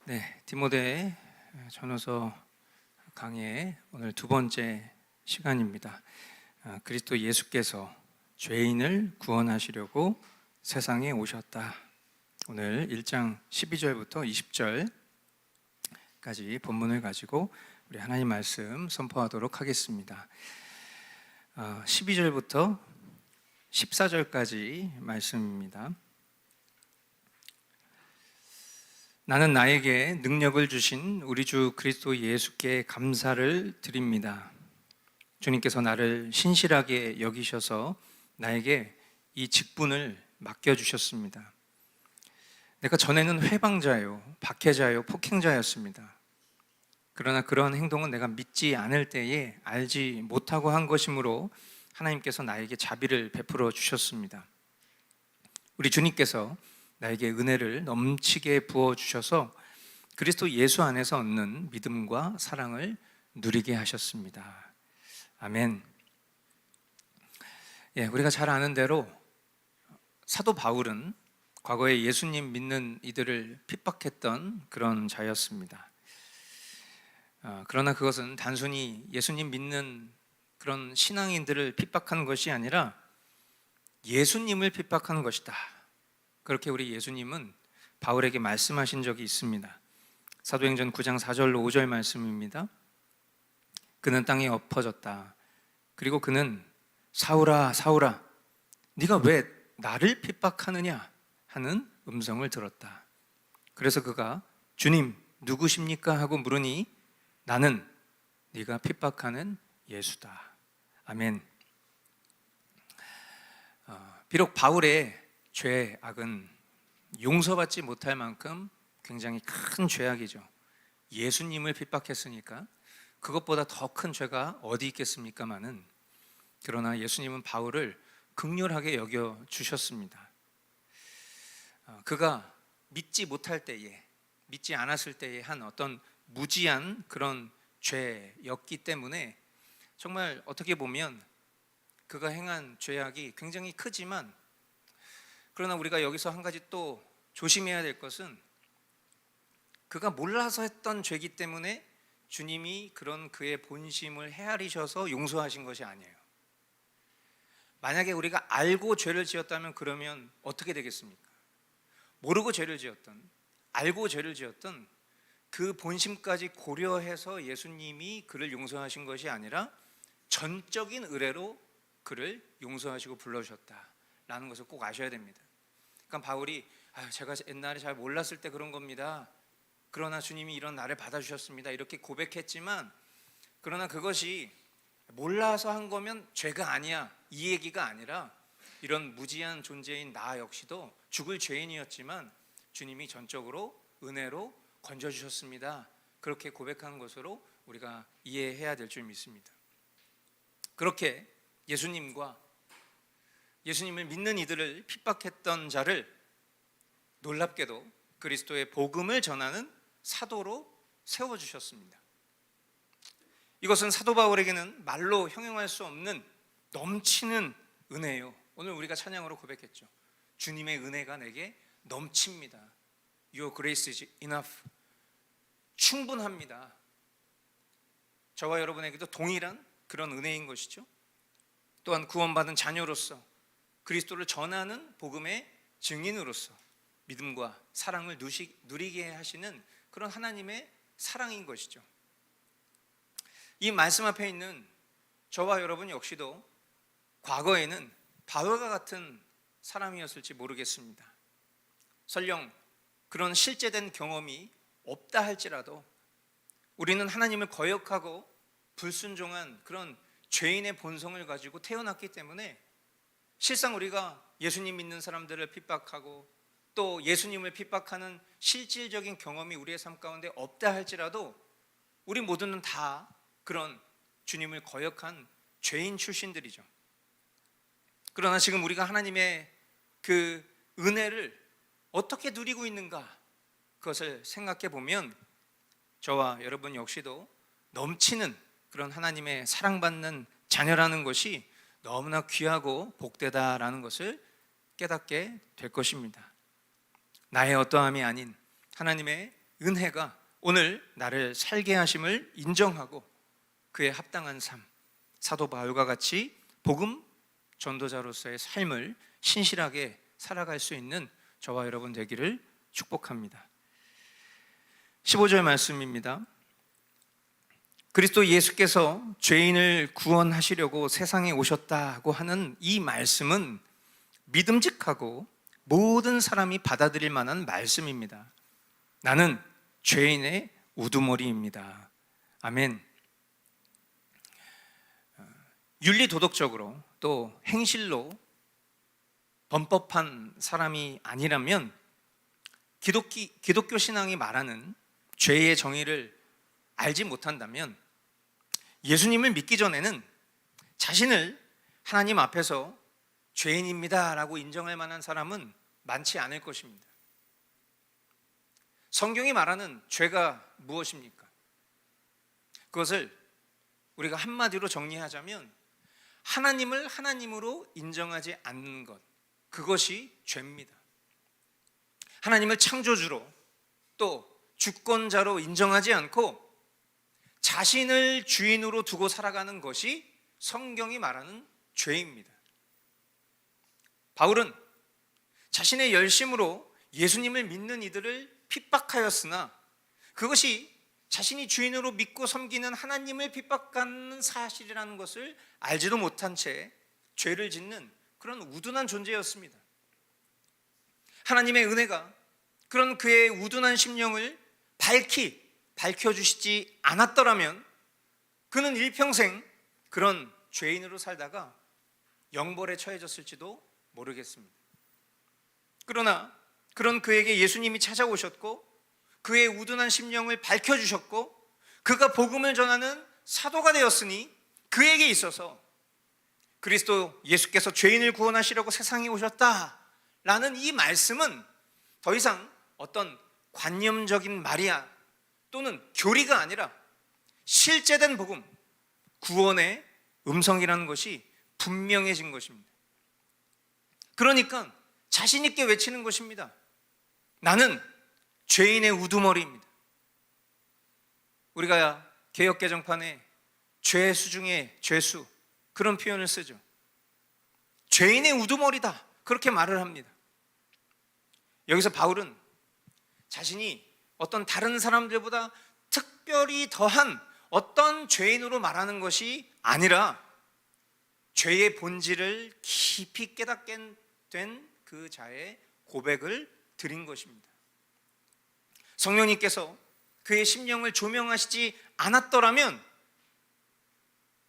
네, 디모데 전후서 강의 오늘 두 번째 시간입니다. 그리스도 예수께서 죄인을 구원하시려고 세상에 오셨다. 오늘 1장 12절부터 20절까지 본문을 가지고 우리 하나님 말씀 선포하도록 하겠습니다. 12절부터 14절까지 말씀입니다. 나는 나에게 능력을 주신 우리 주 그리스도 예수께 감사를 드립니다. 주님께서 나를 신실하게 여기셔서 나에게 이 직분을 맡겨주셨습니다. 내가 전에는 회방자요, 박해자요, 폭행자였습니다. 그러나 그러한 행동은 내가 믿지 않을 때에 알지 못하고 한 것이므로 하나님께서 나에게 자비를 베풀어 주셨습니다. 우리 주님께서 나에게 은혜를 넘치게 부어주셔서 그리스도 예수 안에서 얻는 믿음과 사랑을 누리게 하셨습니다. 아멘. 우리가 잘 아는 대로 사도 바울은 과거에 예수님 믿는 이들을 핍박했던 그런 자였습니다. 그러나 그것은 단순히 예수님 믿는 그런 신앙인들을 핍박하는 것이 아니라 예수님을 핍박하는 것이다. 그렇게 우리 예수님은 바울에게 말씀하신 적이 있습니다. 사도행전 9장 4절로 5절 말씀입니다. 그는 땅에 엎어졌다. 그리고 그는 사울아 사울아 네가 왜 나를 핍박하느냐 하는 음성을 들었다. 그래서 그가 주님 누구십니까 하고 물으니 나는 네가 핍박하는 예수다. 아멘. 비록 바울의 죄악은 용서받지 못할 만큼 굉장히 큰 죄악이죠. 예수님을 핍박했으니까 그것보다 더 큰 죄가 어디 있겠습니까마는, 그러나 예수님은 바울을 긍휼하게 여겨주셨습니다. 그가 믿지 못할 때에, 믿지 않았을 때에 한 어떤 무지한 그런 죄였기 때문에 정말 어떻게 보면 그가 행한 죄악이 굉장히 크지만, 그러나 우리가 여기서 한 가지 또 조심해야 될 것은 그가 몰라서 했던 죄이기 때문에 주님이 그런 그의 본심을 헤아리셔서 용서하신 것이 아니에요. 만약에 우리가 알고 죄를 지었다면 그러면 어떻게 되겠습니까? 모르고 죄를 지었던, 알고 죄를 지었던 그 본심까지 고려해서 예수님이 그를 용서하신 것이 아니라 전적인 의뢰로 그를 용서하시고 불러주셨다라는 것을 꼭 아셔야 됩니다. 그러니까 바울이 제가 옛날에 잘 몰랐을 때 그런 겁니다. 그러나 주님이 이런 나를 받아주셨습니다. 이렇게 고백했지만, 그러나 그것이 몰라서 한 거면 죄가 아니야, 이 얘기가 아니라 이런 무지한 존재인 나 역시도 죽을 죄인이었지만 주님이 전적으로 은혜로 건져주셨습니다. 그렇게 고백한 것으로 우리가 이해해야 될 줄 믿습니다. 그렇게 예수님을 믿는 이들을 핍박했던 자를 놀랍게도 그리스도의 복음을 전하는 사도로 세워주셨습니다. 이것은 사도 바울에게는 말로 형용할 수 없는 넘치는 은혜예요. 오늘 우리가 찬양으로 고백했죠. 주님의 은혜가 내게 넘칩니다. Your grace is enough. 충분합니다. 저와 여러분에게도 동일한 그런 은혜인 것이죠. 또한 구원받은 자녀로서 그리스도를 전하는 복음의 증인으로서 믿음과 사랑을 누리게 하시는 그런 하나님의 사랑인 것이죠. 이 말씀 앞에 있는 저와 여러분 역시도 과거에는 바울과 같은 사람이었을지 모르겠습니다. 설령 그런 실제된 경험이 없다 할지라도 우리는 하나님을 거역하고 불순종한 그런 죄인의 본성을 가지고 태어났기 때문에 실상 우리가 예수님 믿는 사람들을 핍박하고 또 예수님을 핍박하는 실질적인 경험이 우리의 삶 가운데 없다 할지라도 우리 모두는 다 그런 주님을 거역한 죄인 출신들이죠. 그러나 지금 우리가 하나님의 그 은혜를 어떻게 누리고 있는가, 그것을 생각해 보면 저와 여러분 역시도 넘치는 그런 하나님의 사랑받는 자녀라는 것이 너무나 귀하고 복되다라는 것을 깨닫게 될 것입니다. 나의 어떠함이 아닌 하나님의 은혜가 오늘 나를 살게 하심을 인정하고 그에 합당한 삶, 사도 바울과 같이 복음 전도자로서의 삶을 신실하게 살아갈 수 있는 저와 여러분 되기를 축복합니다. 15절 말씀입니다. 그리스도 예수께서 죄인을 구원하시려고 세상에 오셨다고 하는 이 말씀은 믿음직하고 모든 사람이 받아들일 만한 말씀입니다. 나는 죄인의 우두머리입니다. 아멘. 윤리도덕적으로 또 행실로 범법한 사람이 아니라면 기독교 신앙이 말하는 죄의 정의를 알지 못한다면 예수님을 믿기 전에는 자신을 하나님 앞에서 죄인입니다 라고 인정할 만한 사람은 많지 않을 것입니다. 성경이 말하는 죄가 무엇입니까? 그것을 우리가 한마디로 정리하자면 하나님을 하나님으로 인정하지 않는 것, 그것이 죄입니다. 하나님을 창조주로 또 주권자로 인정하지 않고 자신을 주인으로 두고 살아가는 것이 성경이 말하는 죄입니다. 바울은 자신의 열심으로 예수님을 믿는 이들을 핍박하였으나 그것이 자신이 주인으로 믿고 섬기는 하나님을 핍박하는 사실이라는 것을 알지도 못한 채 죄를 짓는 그런 우둔한 존재였습니다. 하나님의 은혜가 그런 그의 우둔한 심령을 밝혀주시지 않았더라면 그는 일평생 그런 죄인으로 살다가 영벌에 처해졌을지도 모르겠습니다. 그러나 그런 그에게 예수님이 찾아오셨고 그의 우둔한 심령을 밝혀주셨고 그가 복음을 전하는 사도가 되었으니 그에게 있어서 그리스도 예수께서 죄인을 구원하시려고 세상에 오셨다라는 이 말씀은 더 이상 어떤 관념적인 말이야 또는 교리가 아니라 실제된 복음, 구원의 음성이라는 것이 분명해진 것입니다. 그러니까 자신 있게 외치는 것입니다. 나는 죄인의 우두머리입니다. 우리가 개역개정판에 죄수 중에 죄수 그런 표현을 쓰죠. 죄인의 우두머리다 그렇게 말을 합니다. 여기서 바울은 자신이 어떤 다른 사람들보다 특별히 더한 어떤 죄인으로 말하는 것이 아니라 죄의 본질을 깊이 깨닫게 된 그 자의 고백을 드린 것입니다. 성령님께서 그의 심령을 조명하시지 않았더라면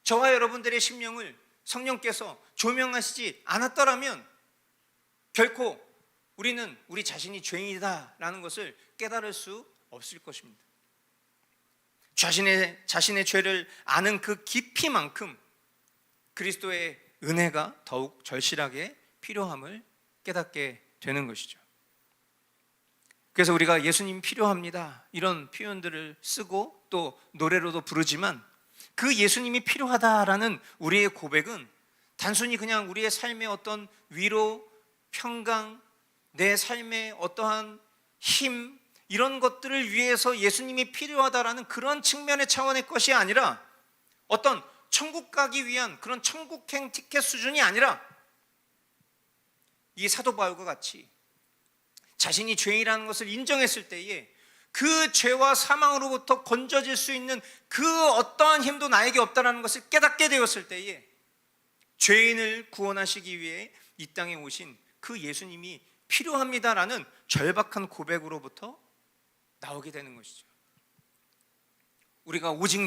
저와 여러분들의 심령을 성령께서 조명하시지 않았더라면 결코 우리는 우리 자신이 죄인이다라는 것을 깨달을 수 없을 것입니다. 자신의 죄를 아는 그 깊이만큼 그리스도의 은혜가 더욱 절실하게 필요함을 깨닫게 되는 것이죠. 그래서 우리가 예수님 필요합니다 이런 표현들을 쓰고 또 노래로도 부르지만 그 예수님이 필요하다라는 우리의 고백은 단순히 그냥 우리의 삶의 어떤 위로, 평강, 내 삶의 어떠한 힘 이런 것들을 위해서 예수님이 필요하다라는 그런 측면의 차원의 것이 아니라 어떤 천국 가기 위한 그런 천국행 티켓 수준이 아니라 이 사도 바울과 같이 자신이 죄인이라는 것을 인정했을 때에 그 죄와 사망으로부터 건져질 수 있는 그 어떠한 힘도 나에게 없다는 것을 깨닫게 되었을 때에 죄인을 구원하시기 위해 이 땅에 오신 그 예수님이 필요합니다라는 절박한 고백으로부터 나오게 되는 것이죠. 우리가 오직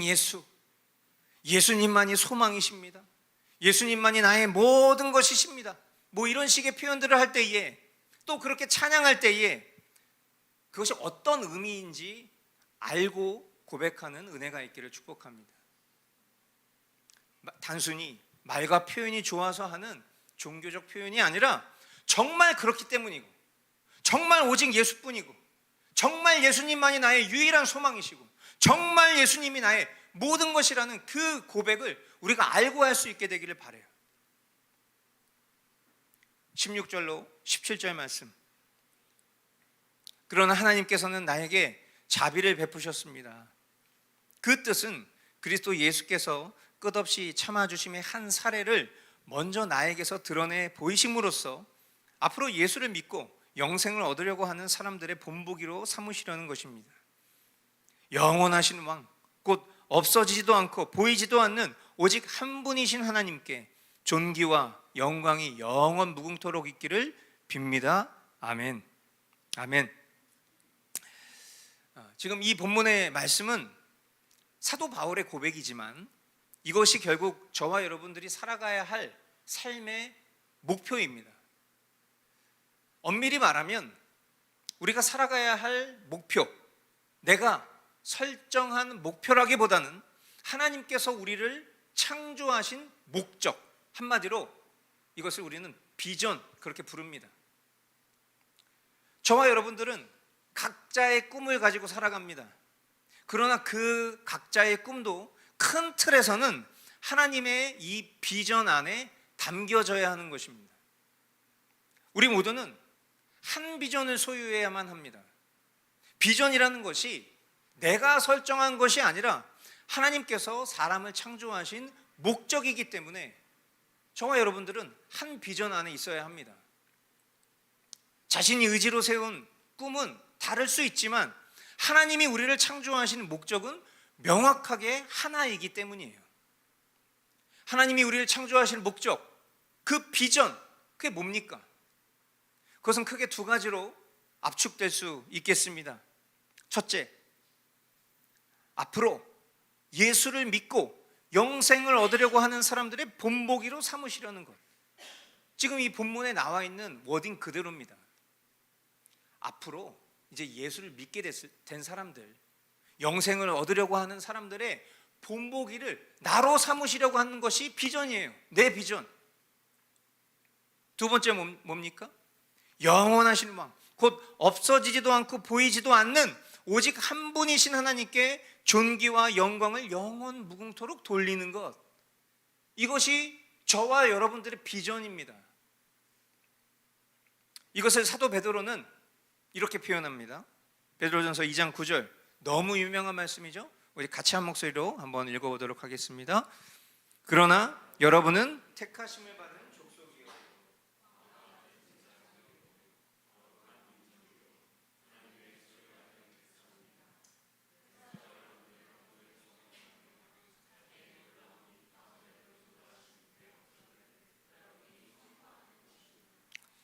예수님만이 소망이십니다. 예수님만이 나의 모든 것이십니다. 뭐 이런 식의 표현들을 할 때에 또 그렇게 찬양할 때에 그것이 어떤 의미인지 알고 고백하는 은혜가 있기를 축복합니다. 단순히 말과 표현이 좋아서 하는 종교적 표현이 아니라 정말 그렇기 때문이고 정말 오직 예수뿐이고 정말 예수님만이 나의 유일한 소망이시고 정말 예수님이 나의 모든 것이라는 그 고백을 우리가 알고 할 수 있게 되기를 바라요. 16절로 17절 말씀. 그러나 하나님께서는 나에게 자비를 베푸셨습니다. 그 뜻은 그리스도 예수께서 끝없이 참아주심의 한 사례를 먼저 나에게서 드러내 보이심으로써 앞으로 예수를 믿고 영생을 얻으려고 하는 사람들의 본보기로 삼으시려는 것입니다. 영원하신 왕, 곧 없어지지도 않고 보이지도 않는 오직 한 분이신 하나님께 존귀와 영광이 영원 무궁토록 있기를 빕니다. 아멘. 아멘. 지금 이 본문의 말씀은 사도 바울의 고백이지만 이것이 결국 저와 여러분들이 살아가야 할 삶의 목표입니다. 엄밀히 말하면 우리가 살아가야 할 목표, 내가 설정한 목표라기보다는 하나님께서 우리를 창조하신 목적, 한마디로 이것을 우리는 비전, 그렇게 부릅니다. 저와 여러분들은 각자의 꿈을 가지고 살아갑니다. 그러나 그 각자의 꿈도 큰 틀에서는 하나님의 이 비전 안에 담겨져야 하는 것입니다. 우리 모두는 한 비전을 소유해야만 합니다. 비전이라는 것이 내가 설정한 것이 아니라 하나님께서 사람을 창조하신 목적이기 때문에 저와 여러분들은 한 비전 안에 있어야 합니다. 자신이 의지로 세운 꿈은 다를 수 있지만 하나님이 우리를 창조하신 목적은 명확하게 하나이기 때문이에요. 하나님이 우리를 창조하신 목적, 그 비전, 그게 뭡니까? 그것은 크게 두 가지로 압축될 수 있겠습니다. 첫째, 앞으로 예수를 믿고 영생을 얻으려고 하는 사람들의 본보기로 삼으시려는 것. 지금 이 본문에 나와 있는 워딩 그대로입니다. 앞으로 이제 예수를 믿게 된 사람들, 영생을 얻으려고 하는 사람들의 본보기를 나로 삼으시려고 하는 것이 비전이에요. 내 비전. 두 번째 뭡니까? 영원하신 왕, 곧 없어지지도 않고 보이지도 않는 오직 한 분이신 하나님께 존귀와 영광을 영원 무궁토록 돌리는 것. 이것이 저와 여러분들의 비전입니다. 이것을 사도 베드로는 이렇게 표현합니다. 베드로전서 2장 9절, 너무 유명한 말씀이죠. 우리 같이 한 목소리로 한번 읽어보도록 하겠습니다. 그러나 여러분은 택하심을 받은 족속이요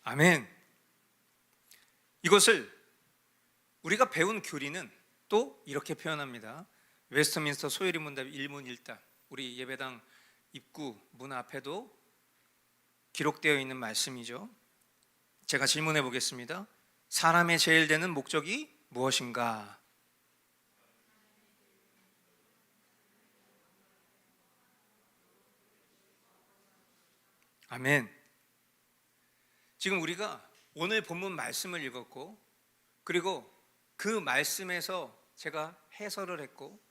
아멘. 이것을 우리가 배운 교리는 또 이렇게 표현합니다. 웨스트민스터 소요리 문답 1문 1답, 우리 예배당 입구 문 앞에도 기록되어 있는 말씀이죠. 제가 질문해 보겠습니다. 사람의 제일 되는 목적이 무엇인가? 아멘. 지금 우리가 오늘 본문 말씀을 읽었고, 그리고 그 말씀에서 제가 해설을 했고,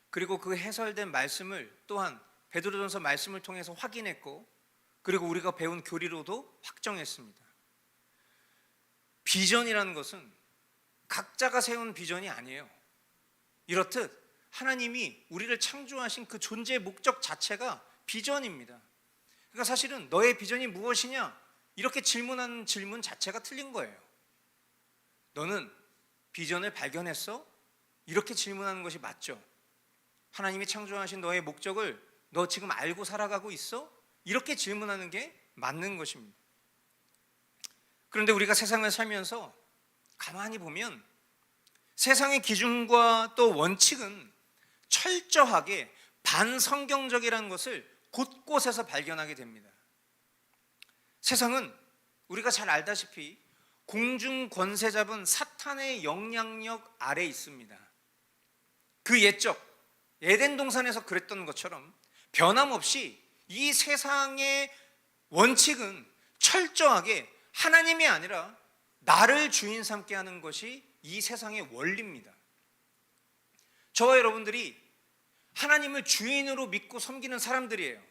그리고 그 해설된 말씀을 또한 베드로전서 말씀을 통해서 확인했고, 그리고 우리가 배운 교리로도 확정했습니다. 비전이라는 것은 각자가 세운 비전이 아니에요. 이렇듯 하나님이 우리를 창조하신 그 존재의 목적 자체가 비전입니다. 그러니까 사실은 너의 비전이 무엇이냐? 이렇게 질문하는 질문 자체가 틀린 거예요. 너는 비전을 발견했어? 이렇게 질문하는 것이 맞죠. 하나님이 창조하신 너의 목적을 너 지금 알고 살아가고 있어? 이렇게 질문하는 게 맞는 것입니다. 그런데 우리가 세상을 살면서 가만히 보면 세상의 기준과 또 원칙은 철저하게 반성경적이라는 것을 곳곳에서 발견하게 됩니다. 세상은 우리가 잘 알다시피 공중 권세 잡은 사탄의 영향력 아래 있습니다. 그 옛적 에덴 동산에서 그랬던 것처럼 변함없이 이 세상의 원칙은 철저하게 하나님이 아니라 나를 주인 삼게 하는 것이 이 세상의 원리입니다. 저와 여러분들이 하나님을 주인으로 믿고 섬기는 사람들이에요.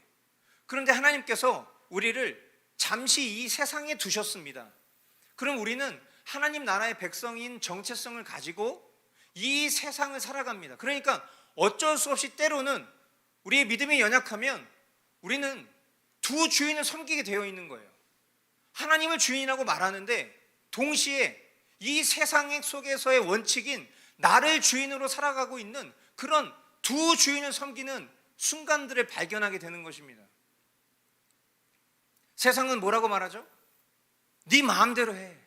그런데 하나님께서 우리를 잠시 이 세상에 두셨습니다. 그럼 우리는 하나님 나라의 백성인 정체성을 가지고 이 세상을 살아갑니다. 그러니까 어쩔 수 없이 때로는 우리의 믿음이 연약하면 우리는 두 주인을 섬기게 되어 있는 거예요. 하나님을 주인이라고 말하는데 동시에 이 세상 속에서의 원칙인 나를 주인으로 살아가고 있는 그런 두 주인을 섬기는 순간들을 발견하게 되는 것입니다. 세상은 뭐라고 말하죠? 네 마음대로 해.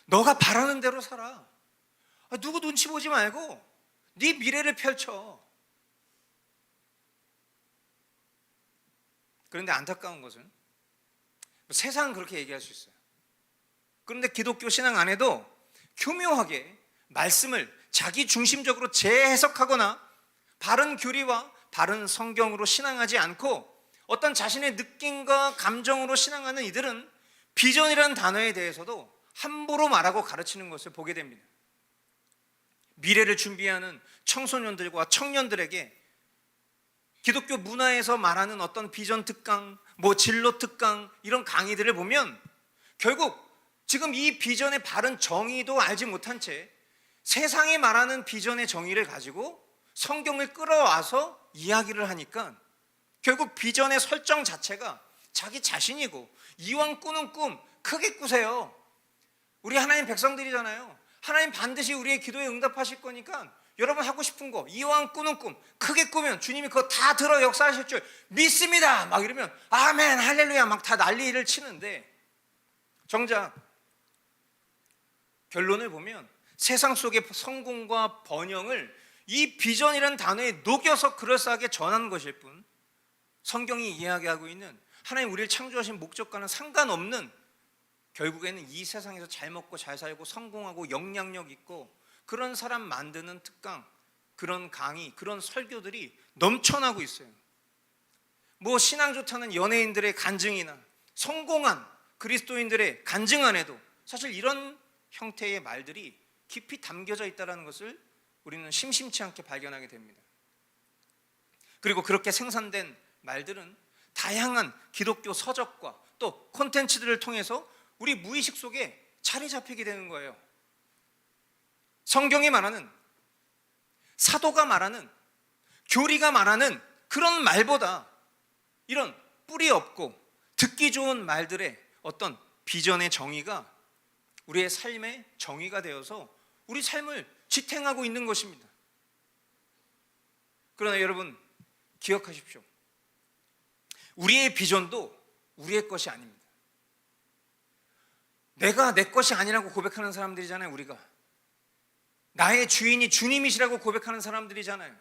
너가 바라는 대로 살아. 누구 눈치 보지 말고 네 미래를 펼쳐. 그런데 안타까운 것은 세상은 그렇게 얘기할 수 있어요. 그런데 기독교 신앙 안에도 교묘하게 말씀을 자기 중심적으로 재해석하거나 바른 교리와 바른 성경으로 신앙하지 않고 어떤 자신의 느낌과 감정으로 신앙하는 이들은 비전이라는 단어에 대해서도 함부로 말하고 가르치는 것을 보게 됩니다. 미래를 준비하는 청소년들과 청년들에게 기독교 문화에서 말하는 어떤 비전 특강, 진로 특강 이런 강의들을 보면 결국 지금 이 비전의 바른 정의도 알지 못한 채 세상이 말하는 비전의 정의를 가지고 성경을 끌어와서 이야기를 하니까 결국 비전의 설정 자체가 자기 자신이고 이왕 꾸는 꿈 크게 꾸세요. 우리 하나님 백성들이잖아요. 하나님 반드시 우리의 기도에 응답하실 거니까 여러분 하고 싶은 거 이왕 꾸는 꿈 크게 꾸면 주님이 그거 다 들어 역사하실 줄 믿습니다 막 이러면 아멘 할렐루야 막 다 난리를 치는데 정작 결론을 보면 세상 속의 성공과 번영을 이 비전이라는 단어에 녹여서 그럴싸하게 전하는 것일 뿐 성경이 이야기하고 있는 하나님 우리를 창조하신 목적과는 상관없는 결국에는 이 세상에서 잘 먹고 잘 살고 성공하고 영향력 있고 그런 사람 만드는 특강, 그런 강의, 그런 설교들이 넘쳐나고 있어요. 신앙 좋다는 연예인들의 간증이나 성공한 그리스도인들의 간증 안에도 사실 이런 형태의 말들이 깊이 담겨져 있다는 것을 우리는 심심치 않게 발견하게 됩니다. 그리고 그렇게 생산된 말들은 다양한 기독교 서적과 또 콘텐츠들을 통해서 우리 무의식 속에 자리 잡히게 되는 거예요. 성경이 말하는, 사도가 말하는, 교리가 말하는 그런 말보다 이런 뿌리 없고 듣기 좋은 말들의 어떤 비전의 정의가 우리의 삶의 정의가 되어서 우리 삶을 지탱하고 있는 것입니다. 그러나 여러분 기억하십시오. 우리의 비전도 우리의 것이 아닙니다. 내가 내 것이 아니라고 고백하는 사람들이잖아요. 우리가 나의 주인이 주님이시라고 고백하는 사람들이잖아요.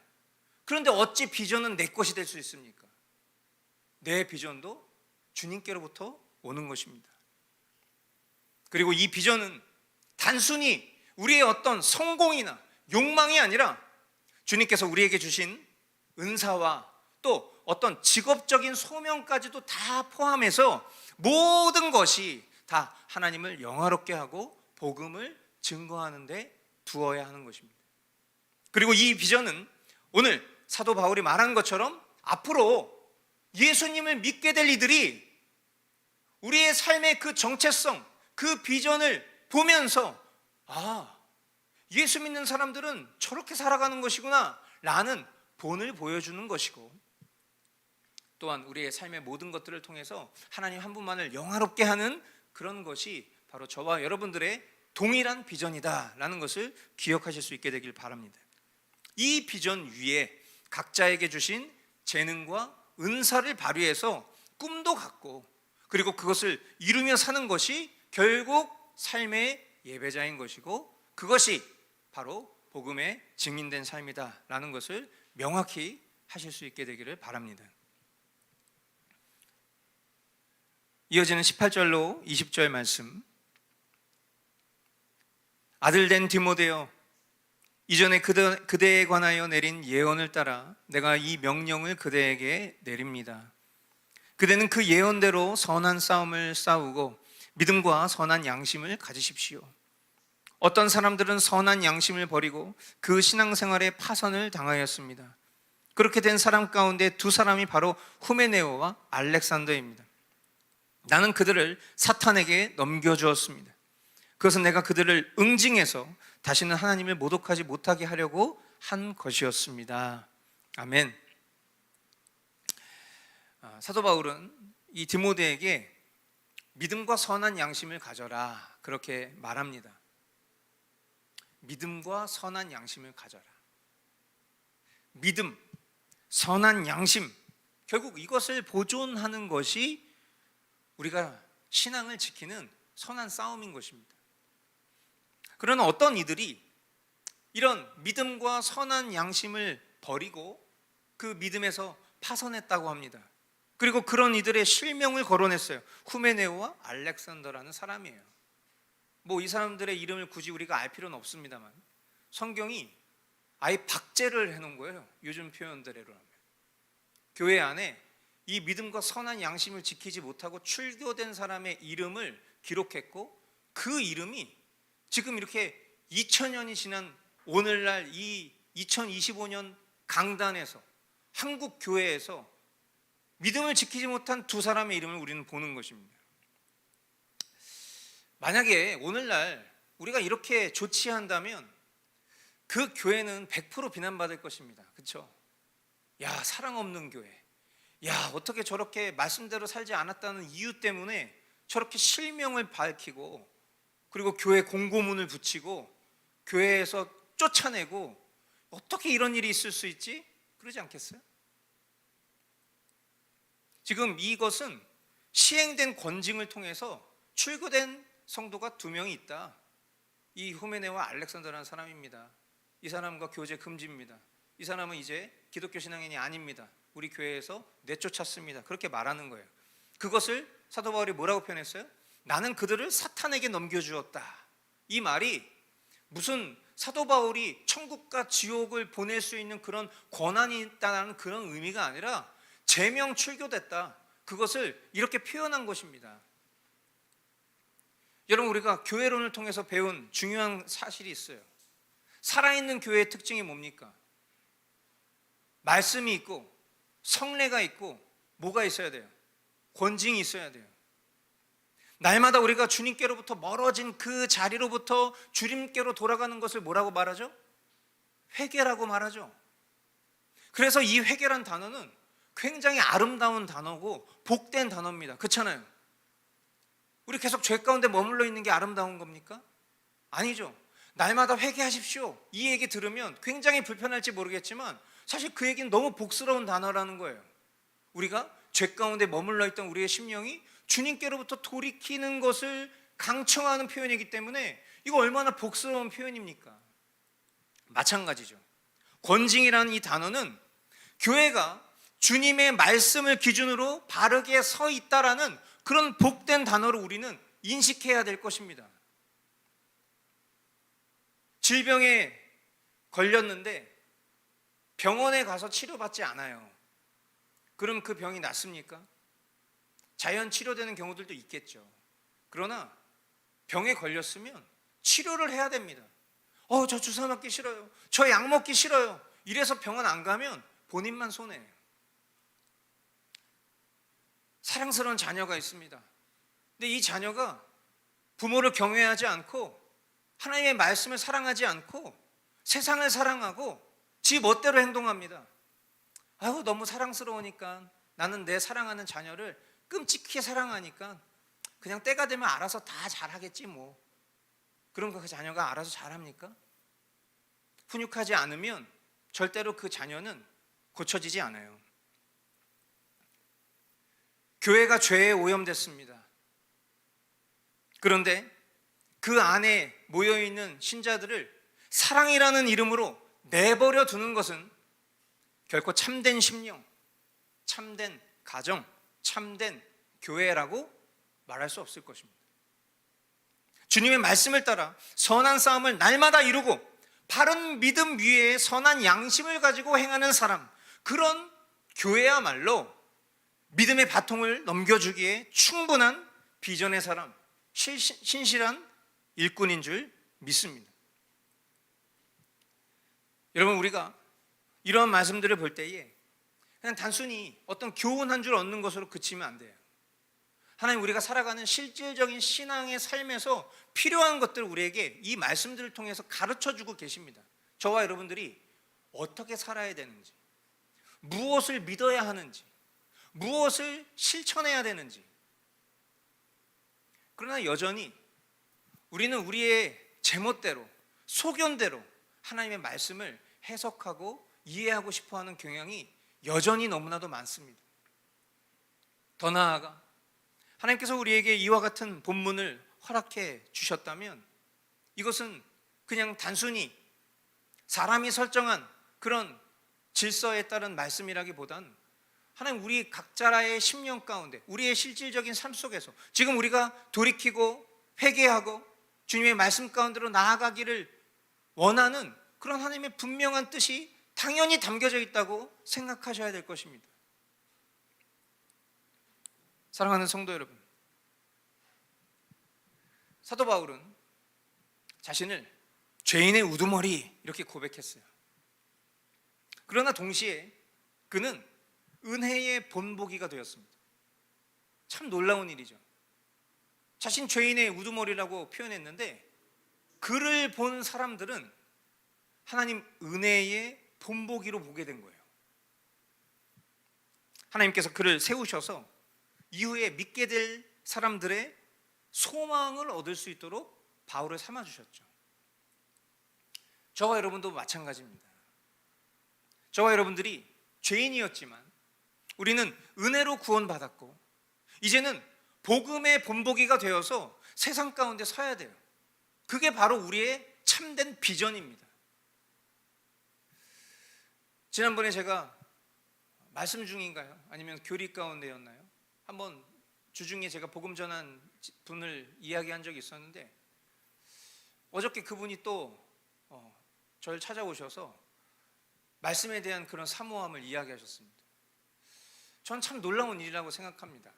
그런데 어찌 비전은 내 것이 될 수 있습니까? 내 비전도 주님께로부터 오는 것입니다. 그리고 이 비전은 단순히 우리의 어떤 성공이나 욕망이 아니라 주님께서 우리에게 주신 은사와 또 어떤 직업적인 소명까지도 다 포함해서 모든 것이 다 하나님을 영화롭게 하고 복음을 증거하는 데 두어야 하는 것입니다. 그리고 이 비전은 오늘 사도 바울이 말한 것처럼 앞으로 예수님을 믿게 될 이들이 우리의 삶의 그 정체성, 그 비전을 보면서 예수 믿는 사람들은 저렇게 살아가는 것이구나 라는 본을 보여주는 것이고 또한 우리의 삶의 모든 것들을 통해서 하나님 한 분만을 영화롭게 하는 그런 것이 바로 저와 여러분들의 동일한 비전이다 라는 것을 기억하실 수 있게 되길 바랍니다. 이 비전 위에 각자에게 주신 재능과 은사를 발휘해서 꿈도 갖고 그리고 그것을 이루며 사는 것이 결국 삶의 예배자인 것이고 그것이 바로 복음의 증인된 삶이다 라는 것을 명확히 하실 수 있게 되기를 바랍니다. 이어지는 18절로 20절 말씀. 아들된 디모데여, 이전에 그대에 관하여 내린 예언을 따라 내가 이 명령을 그대에게 내립니다. 그대는 그 예언대로 선한 싸움을 싸우고 믿음과 선한 양심을 가지십시오. 어떤 사람들은 선한 양심을 버리고 그 신앙생활에 파선을 당하였습니다. 그렇게 된 사람 가운데 두 사람이 바로 후메네오와 알렉산더입니다. 나는 그들을 사탄에게 넘겨주었습니다. 그것은 내가 그들을 응징해서 다시는 하나님을 모독하지 못하게 하려고 한 것이었습니다. 아멘. 사도 바울은 이 디모데에게 믿음과 선한 양심을 가져라, 그렇게 말합니다. 믿음과 선한 양심을 가져라. 믿음, 선한 양심, 결국 이것을 보존하는 것이 우리가 신앙을 지키는 선한 싸움인 것입니다. 그러나 어떤 이들이 이런 믿음과 선한 양심을 버리고 그 믿음에서 파선했다고 합니다. 그리고 그런 이들의 실명을 거론했어요. 후메네오와 알렉산더라는 사람이에요. 이 사람들의 이름을 굳이 우리가 알 필요는 없습니다만 성경이 아예 박제를 해놓은 거예요. 요즘 표현대로 하면 교회 안에 이 믿음과 선한 양심을 지키지 못하고 출교된 사람의 이름을 기록했고, 그 이름이 지금 이렇게 2000년이 지난 오늘날 이 2025년 강단에서 한국 교회에서 믿음을 지키지 못한 두 사람의 이름을 우리는 보는 것입니다. 만약에 오늘날 우리가 이렇게 조치한다면 그 교회는 100% 비난받을 것입니다. 그렇죠? 야, 사랑 없는 교회. 야, 어떻게 저렇게 말씀대로 살지 않았다는 이유 때문에 저렇게 실명을 밝히고, 그리고 교회 공고문을 붙이고 교회에서 쫓아내고, 어떻게 이런 일이 있을 수 있지? 그러지 않겠어요? 지금 이것은 시행된 권징을 통해서 출교된 성도가 2명이 있다. 이 후메네와 알렉산더라는 사람입니다. 이 사람과 교제 금지입니다. 이 사람은 이제 기독교 신앙인이 아닙니다. 우리 교회에서 내쫓았습니다. 그렇게 말하는 거예요. 그것을 사도 바울이 뭐라고 표현했어요? 나는 그들을 사탄에게 넘겨주었다. 이 말이 무슨 사도 바울이 천국과 지옥을 보낼 수 있는 그런 권한이 있다는 그런 의미가 아니라 제명 출교됐다, 그것을 이렇게 표현한 것입니다. 여러분, 우리가 교회론을 통해서 배운 중요한 사실이 있어요. 살아있는 교회의 특징이 뭡니까? 말씀이 있고 성례가 있고 뭐가 있어야 돼요? 권징이 있어야 돼요. 날마다 우리가 주님께로부터 멀어진 그 자리로부터 주님께로 돌아가는 것을 뭐라고 말하죠? 회개라고 말하죠. 그래서 이 회개란 단어는 굉장히 아름다운 단어고 복된 단어입니다. 그렇잖아요? 우리 계속 죄 가운데 머물러 있는 게 아름다운 겁니까? 아니죠. 날마다 회개하십시오, 이 얘기 들으면 굉장히 불편할지 모르겠지만 사실 그 얘기는 너무 복스러운 단어라는 거예요. 우리가 죄 가운데 머물러 있던 우리의 심령이 주님께로부터 돌이키는 것을 강청하는 표현이기 때문에 이거 얼마나 복스러운 표현입니까? 마찬가지죠. 권징이라는 이 단어는 교회가 주님의 말씀을 기준으로 바르게 서 있다라는 그런 복된 단어로 우리는 인식해야 될 것입니다. 질병에 걸렸는데 병원에 가서 치료받지 않아요. 그럼 그 병이 낫습니까? 자연 치료되는 경우들도 있겠죠. 그러나 병에 걸렸으면 치료를 해야 됩니다. 저 주사 맞기 싫어요, 저 약 먹기 싫어요, 이래서 병원 안 가면 본인만 손해예요. 사랑스러운 자녀가 있습니다. 근데 이 자녀가 부모를 경외하지 않고 하나님의 말씀을 사랑하지 않고 세상을 사랑하고 지 멋대로 행동합니다. 너무 사랑스러우니까, 나는 내 사랑하는 자녀를 끔찍히 사랑하니까 그냥 때가 되면 알아서 다 잘하겠지 뭐. 그럼 그 자녀가 알아서 잘합니까? 훈육하지 않으면 절대로 그 자녀는 고쳐지지 않아요. 교회가 죄에 오염됐습니다. 그런데 그 안에 모여있는 신자들을 사랑이라는 이름으로 내버려 두는 것은 결코 참된 심령, 참된 가정, 참된 교회라고 말할 수 없을 것입니다. 주님의 말씀을 따라 선한 싸움을 날마다 이루고 바른 믿음 위에 선한 양심을 가지고 행하는 사람, 그런 교회야말로 믿음의 바통을 넘겨주기에 충분한 비전의 사람, 신실한 일꾼인 줄 믿습니다. 여러분, 우리가 이런 말씀들을 볼 때에 그냥 단순히 어떤 교훈 한 줄 얻는 것으로 그치면 안 돼요. 하나님, 우리가 살아가는 실질적인 신앙의 삶에서 필요한 것들을 우리에게 이 말씀들을 통해서 가르쳐주고 계십니다. 저와 여러분들이 어떻게 살아야 되는지, 무엇을 믿어야 하는지, 무엇을 실천해야 되는지. 그러나 여전히 우리는 우리의 제멋대로, 소견대로 하나님의 말씀을 해석하고 이해하고 싶어하는 경향이 여전히 너무나도 많습니다. 더 나아가 하나님께서 우리에게 이와 같은 본문을 허락해 주셨다면 이것은 그냥 단순히 사람이 설정한 그런 질서에 따른 말씀이라기보단 하나님, 우리 각자의 심령 가운데, 우리의 실질적인 삶 속에서 지금 우리가 돌이키고 회개하고 주님의 말씀 가운데로 나아가기를 원하는 그런 하나님의 분명한 뜻이 당연히 담겨져 있다고 생각하셔야 될 것입니다. 사랑하는 성도 여러분, 사도 바울은 자신을 죄인의 우두머리 이렇게 고백했어요. 그러나 동시에 그는 은혜의 본보기가 되었습니다. 참 놀라운 일이죠. 자신 죄인의 우두머리라고 표현했는데 그를 본 사람들은 하나님 은혜의 본보기로 보게 된 거예요. 하나님께서 그를 세우셔서 이후에 믿게 될 사람들의 소망을 얻을 수 있도록 바울을 삼아주셨죠. 저와 여러분도 마찬가지입니다. 저와 여러분들이 죄인이었지만 우리는 은혜로 구원받았고 이제는 복음의 본보기가 되어서 세상 가운데 서야 돼요. 그게 바로 우리의 참된 비전입니다. 지난번에 제가 말씀 중인가요? 아니면 교리 가운데였나요? 한번 주중에 제가 복음 전한 분을 이야기한 적이 있었는데 어저께 그분이 또 저를 찾아오셔서 말씀에 대한 그런 사모함을 이야기하셨습니다. 전 참 놀라운 일이라고 생각합니다.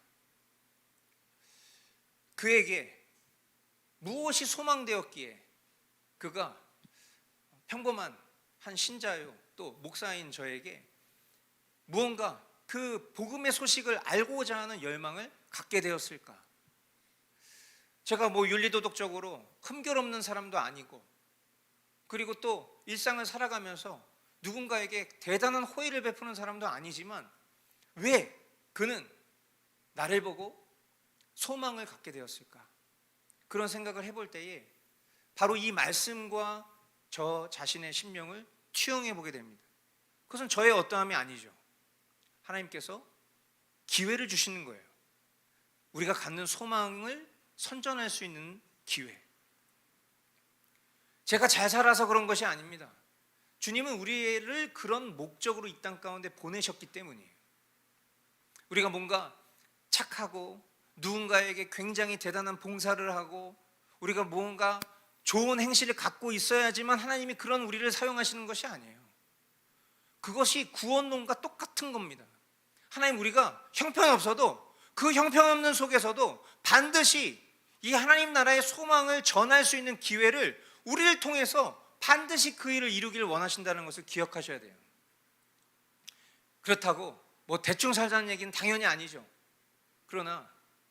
그에게 무엇이 소망되었기에 그가 평범한 한 신자요 또 목사인 저에게 무언가 그 복음의 소식을 알고자 하는 열망을 갖게 되었을까? 제가 윤리도덕적으로 흠결없는 사람도 아니고 그리고 또 일상을 살아가면서 누군가에게 대단한 호의를 베푸는 사람도 아니지만 왜 그는 나를 보고 소망을 갖게 되었을까? 그런 생각을 해볼 때에 바로 이 말씀과 저 자신의 심령을 투영해 보게 됩니다. 그것은 저의 어떠함이 아니죠. 하나님께서 기회를 주시는 거예요. 우리가 갖는 소망을 선전할 수 있는 기회. 제가 잘 살아서 그런 것이 아닙니다. 주님은 우리를 그런 목적으로 이 땅 가운데 보내셨기 때문이에요. 우리가 뭔가 착하고 누군가에게 굉장히 대단한 봉사를 하고 우리가 뭔가 좋은 행실을 갖고 있어야지만 하나님이 그런 우리를 사용하시는 것이 아니에요. 그것이 구원론과 똑같은 겁니다. 하나님, 우리가 형편없어도 그 형편없는 속에서도 반드시 이 하나님 나라의 소망을 전할 수 있는 기회를 우리를 통해서 반드시 그 일을 이루기를 원하신다는 것을 기억하셔야 돼요. 그렇다고 대충 살자는 얘기는 당연히 아니죠. 그러나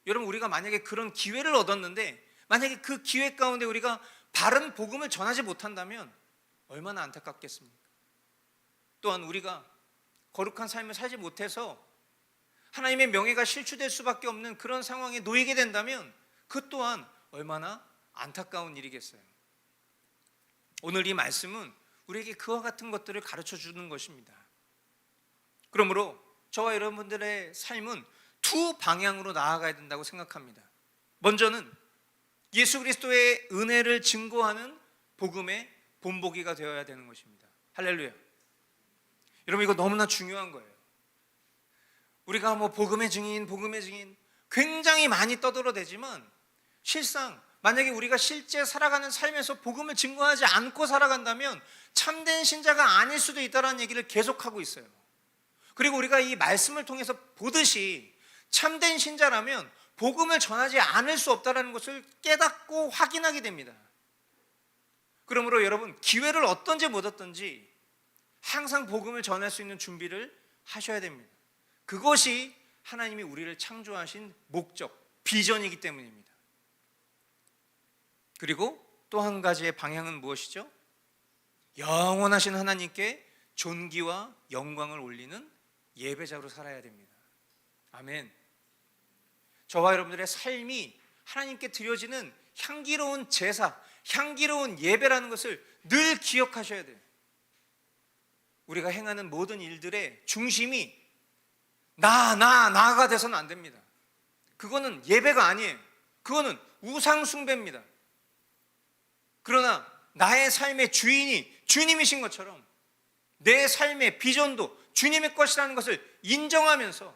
여러분, 우리가 만약에 그런 기회를 얻었는데 만약에 그 기회 가운데 우리가 바른 복음을 전하지 못한다면 얼마나 안타깝겠습니까? 또한 우리가 거룩한 삶을 살지 못해서 하나님의 명예가 실추될 수밖에 없는 그런 상황에 놓이게 된다면 그 또한 얼마나 안타까운 일이겠어요. 오늘 이 말씀은 우리에게 그와 같은 것들을 가르쳐 주는 것입니다. 그러므로 저와 여러분들의 삶은 두 방향으로 나아가야 된다고 생각합니다. 먼저는 예수 그리스도의 은혜를 증거하는 복음의 본보기가 되어야 되는 것입니다. 할렐루야. 여러분, 이거 너무나 중요한 거예요. 우리가 복음의 증인 굉장히 많이 떠들어대지만 실상 만약에 우리가 실제 살아가는 삶에서 복음을 증거하지 않고 살아간다면 참된 신자가 아닐 수도 있다는 얘기를 계속하고 있어요. 그리고 우리가 이 말씀을 통해서 보듯이 참된 신자라면 복음을 전하지 않을 수 없다는 것을 깨닫고 확인하게 됩니다. 그러므로 여러분, 기회를 얻든지 못 얻든지 항상 복음을 전할 수 있는 준비를 하셔야 됩니다. 그것이 하나님이 우리를 창조하신 목적, 비전이기 때문입니다. 그리고 또 한 가지의 방향은 무엇이죠? 영원하신 하나님께 존귀와 영광을 올리는 예배자로 살아야 됩니다. 아멘. 저와 여러분들의 삶이 하나님께 드려지는 향기로운 제사, 향기로운 예배라는 것을 늘 기억하셔야 돼요. 우리가 행하는 모든 일들의 중심이 나가 돼서는 안 됩니다. 그거는 예배가 아니에요. 그거는 우상 숭배입니다. 그러나 나의 삶의 주인이 주님이신 것처럼 내 삶의 비전도 주님의 것이라는 것을 인정하면서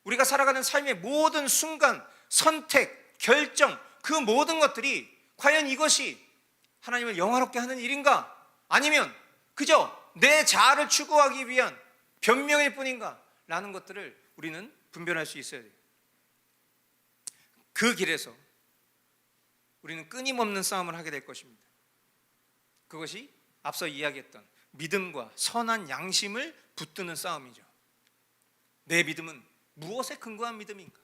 우리가 살아가는 삶의 모든 순간, 선택, 결정, 그 모든 것들이 과연 이것이 하나님을 영화롭게 하는 일인가? 아니면 그저 내 자아를 추구하기 위한 변명일 뿐인가? 라는 것들을 우리는 분별할 수 있어야 돼요. 그 길에서 우리는 끊임없는 싸움을 하게 될 것입니다. 그것이 앞서 이야기했던 믿음과 선한 양심을 붙드는 싸움이죠. 내 믿음은 무엇에 근거한 믿음인가?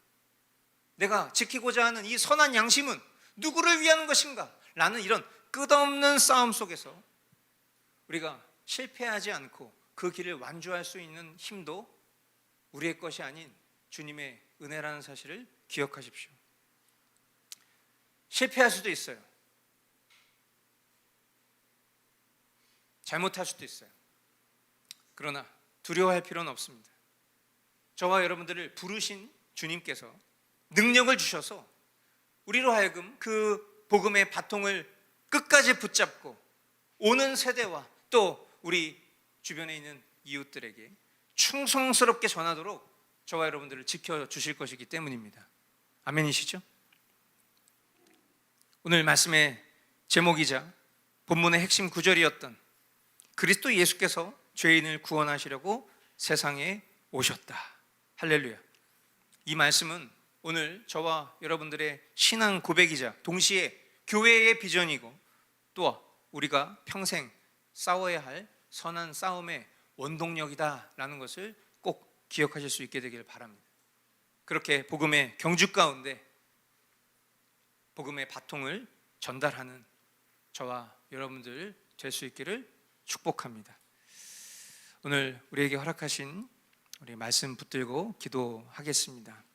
내가 지키고자 하는 이 선한 양심은 누구를 위한 것인가? 라는 이런 끝없는 싸움 속에서 우리가 실패하지 않고 그 길을 완주할 수 있는 힘도 우리의 것이 아닌 주님의 은혜라는 사실을 기억하십시오. 실패할 수도 있어요. 잘못할 수도 있어요. 그러나 두려워할 필요는 없습니다. 저와 여러분들을 부르신 주님께서 능력을 주셔서 우리로 하여금 그 복음의 바통을 끝까지 붙잡고 오는 세대와 또 우리 주변에 있는 이웃들에게 충성스럽게 전하도록 저와 여러분들을 지켜주실 것이기 때문입니다. 아멘이시죠? 오늘 말씀의 제목이자 본문의 핵심 구절이었던 그리스도 예수께서 죄인을 구원하시려고 세상에 오셨다. 할렐루야. 이 말씀은 오늘 저와 여러분들의 신앙 고백이자 동시에 교회의 비전이고 또 우리가 평생 싸워야 할 선한 싸움의 원동력이다라는 것을 꼭 기억하실 수 있게 되기를 바랍니다. 그렇게 복음의 경주 가운데 복음의 바통을 전달하는 저와 여러분들 될 수 있기를 축복합니다. 오늘 우리에게 허락하신 우리 말씀 붙들고 기도하겠습니다.